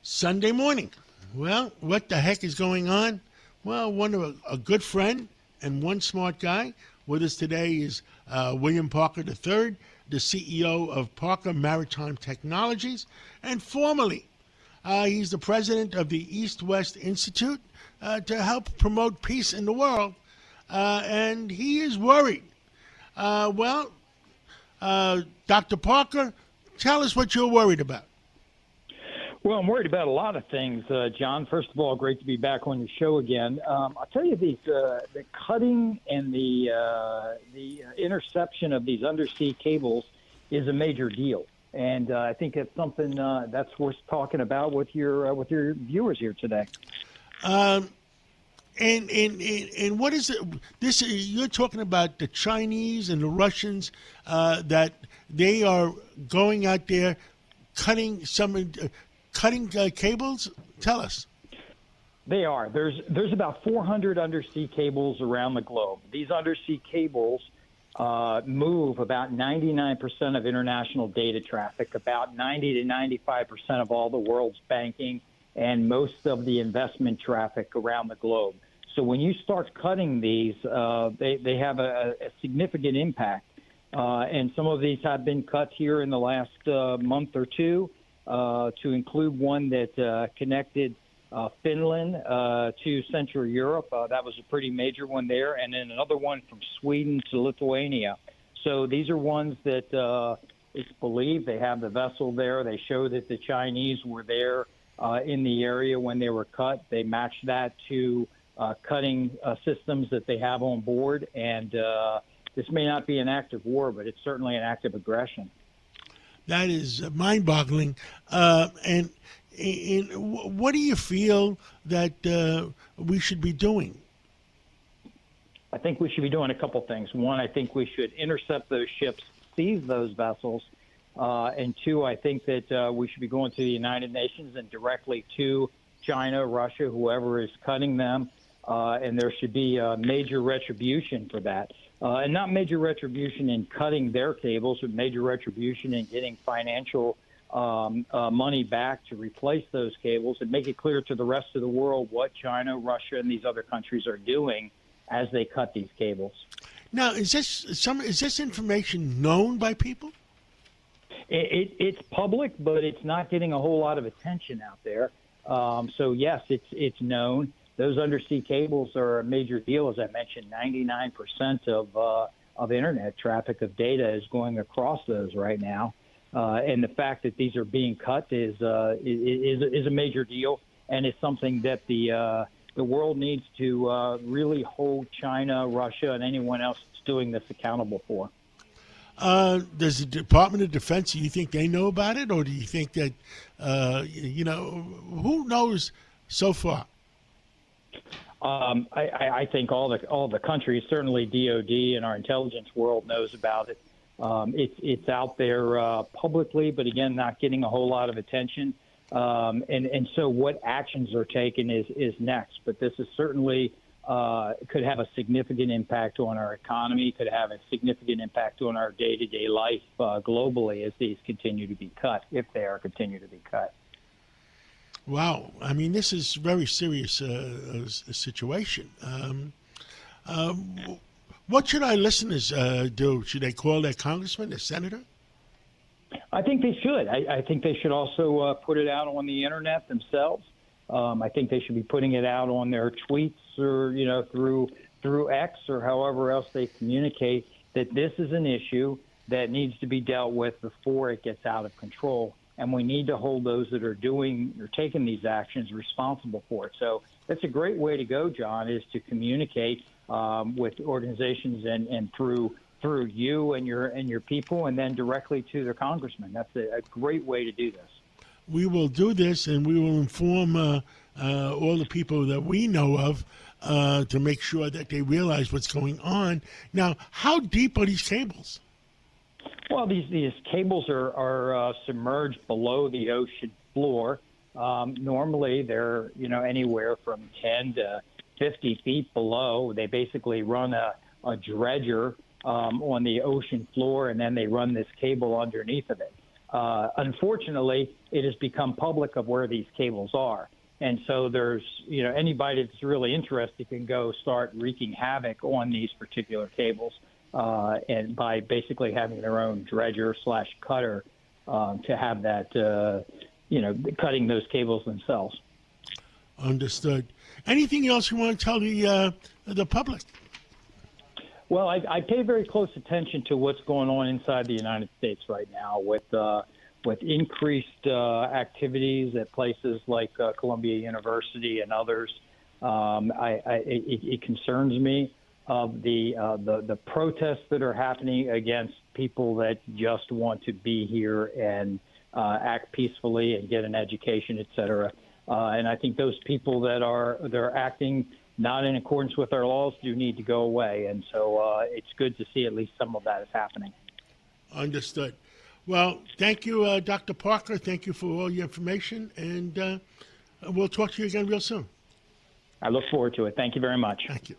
Sunday morning. Well, what the heck is going on? Well, a good friend and one smart guy. With us today is William Parker III, the CEO of Parker Maritime Technologies, and formerly he's the president of the East-West Institute to help promote peace in the world, and he is worried. Dr. Parker, tell us what you're worried about. Well, I'm worried about a lot of things, John. First of all, great to be back on your show again. I'll tell you, the cutting and the interception of these undersea cables is a major deal, and I think it's something that's worth talking about with your viewers here today. And what is it? You're talking about the Chinese and the Russians that they are going out there cutting cables? Tell us. They are. There's about 400 undersea cables around the globe. These undersea cables move about 99% of international data traffic, about 90 to 95% of all the world's banking, and most of the investment traffic around the globe. So when you start cutting these, they have a significant impact. And some of these have been cut here in the last month or two. To include one that connected Finland to Central Europe. That was a pretty major one there. And then another one from Sweden to Lithuania. So these are ones that it's believed they have the vessel there. They show that the Chinese were there in the area when they were cut. They matched that to cutting systems that they have on board. And this may not be an act of war, but it's certainly an act of aggression. That is mind-boggling. And what do you feel that we should be doing? I think we should be doing a couple things. One, I think we should intercept those ships, seize those vessels. And two, I think that we should be going to the United Nations and directly to China, Russia, whoever is cutting them. And there should be major retribution for that. And not major retribution in cutting their cables, but major retribution in getting financial money back to replace those cables and make it clear to the rest of the world what China, Russia, and these other countries are doing as they cut these cables. Now, is this information known by people? It's public, but it's not getting a whole lot of attention out there. So yes, it's known. Those undersea cables are a major deal. As I mentioned, 99% of internet traffic of data is going across those right now. And the fact that these are being cut is a major deal, and it's something that the world needs to really hold China, Russia, and anyone else that's doing this accountable for. Does the Department of Defense, do you think they know about it, or do you think that, who knows so far? I think all the countries, certainly DOD and our intelligence world, knows about it. It's out there publicly, but again, not getting a whole lot of attention. And so what actions are taken is next. But this is certainly could have a significant impact on our economy, could have a significant impact on our day-to-day life globally as these continue to be cut, if they are continue to be cut. Wow. I mean, this is very serious situation. What should our listeners do? Should they call their congressman, their senator? I think they should. I think they should also put it out on the internet themselves. I think they should be putting it out on their tweets or, through X or however else they communicate that this is an issue that needs to be dealt with before it gets out of control. And we need to hold those that are doing or taking these actions responsible for it. So that's a great way to go, John, is to communicate with organizations and through you and your people, and then directly to the congressman. That's a great way to do this. We will do this, and we will inform all the people that we know of to make sure that they realize what's going on. Now, how deep are these cables? Well, these cables are submerged below the ocean floor. Normally, they're anywhere from 10 to 50 feet below. They basically run a dredger on the ocean floor, and then they run this cable underneath of it. Unfortunately, it has become public of where these cables are. And so there's, anybody that's really interested can go start wreaking havoc on these particular cables, and by basically having their own dredger / cutter to have that, cutting those cables themselves. Understood. Anything else you want to tell the public? Well, I pay very close attention to what's going on inside the United States right now with increased activities at places like Columbia University and others. It concerns me of the protests that are happening against people that just want to be here and act peacefully and get an education, et cetera. And I think those people they're acting not in accordance with our laws do need to go away. And so it's good to see at least some of that is happening. Understood. Well, thank you, Dr. Parker. Thank you for all your information, and we'll talk to you again real soon. I look forward to it. Thank you very much. Thank you.